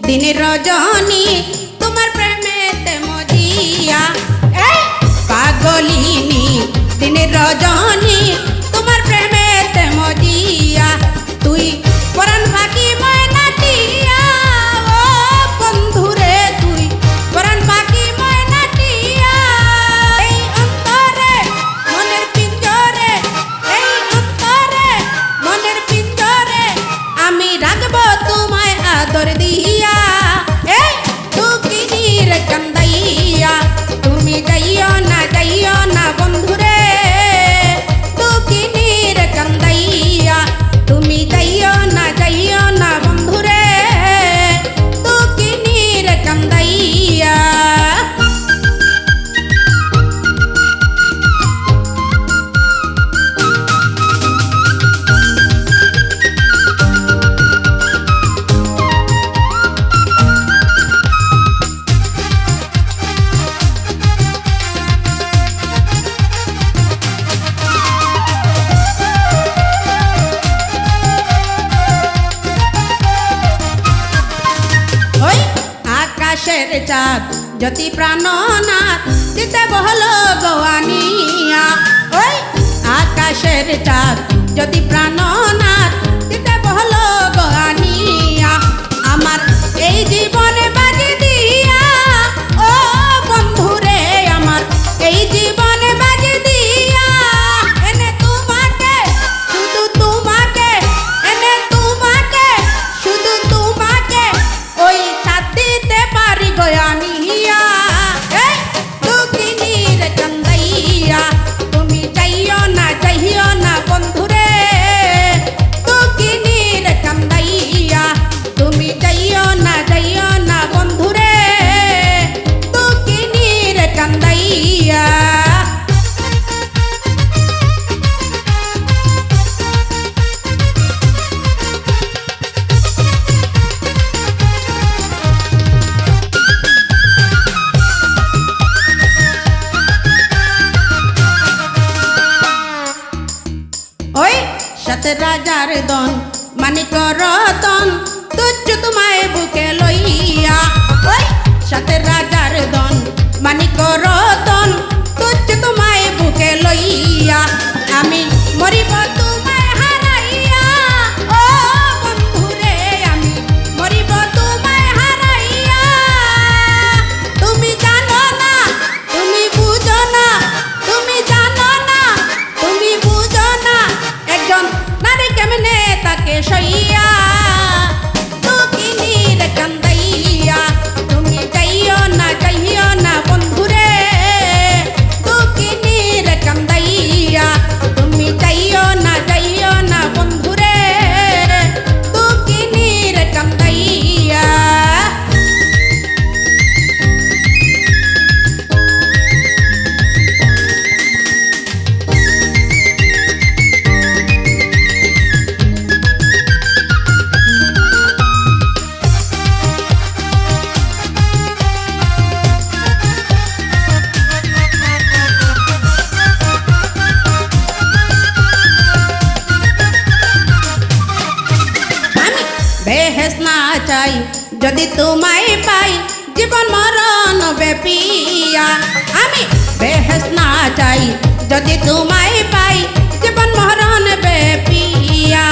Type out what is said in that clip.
দিন রজনী তোমার প্রেমেতে মজিয়া এই পাগলিনী দিন রজনী তোমার প্রেমেতে মজিয়া তুই পরাণ পাখি ময়নাটিয়া ও বন্ধুরে তুই পরাণ পাখি ময়নাটিয়া এই অন্তরে মনের পিঞ্জরে এই অন্তরে মনের পিঞ্জরে আমি রাখবো তোমায় আদর দিয়া এই দুঃখিনীর কান্দাইয়া তুমি যাইও না বন্ধুরে দুঃখিনীর কান্দাইয়া তুমি যাইও না বন্ধুরে দুঃখিনীর কান্দাইয়া আকাশের চাঁদ জ্যোতি প্রাণনাথ দিতে বহল গোয়ানিয়া ওই আকাশের চাঁদ জ্যোতি প্রাণনাথ দিতে বহল গোয়ানিয়া আমার এই জীবনে বাজি দিয়া ও বন্ধুরে আমার এই জীবনে বাজি দিয়া এনে তোমাকে শুধু তোমাকে এনে তোমাকে শুধু তোমাকে ওই সাথ দিতে পারি গয়ানিয়া এই দুঃখিনীর কান্দাইয়া তুমি যাইও না বন্ধুরে দুঃখিনীর কান্দাইয়া তুমি যাইও না বন্ধুরে দুঃখিনীর কান্দাইয়া ওই সাত রাজার দন মানিক রতন তুচ্ছ তোমায় বুকে লইয়া ওই সাত রাজার দন মানিক রতন তুচ্ছ তোমায় বুকে লইয়া আমি মরিব তোমায় হারাইয়া ও বন্ধুরে আমি মরিব তোমায় হারাইয়া তুমি জানো না তুমি বুঝো না তুমি জানো না তুমি বুঝো না একজন নারী কেমনে তাকে সইয়া দুঃখিনীর কান্দাইয়া তুমি যাইও না বন্ধুরে দুঃখিনীর কান্দাইয়া তুমি যাইও না বন্ধুরে দুঃখিনীর কান্দাইয়া আমি বেহেস না চাই যদি তোমায় পাই জীবন মরণ বেপিয়া আমি বেহেস না চাই যদি তোমায় পাই জীবন মরণ বেপিয়া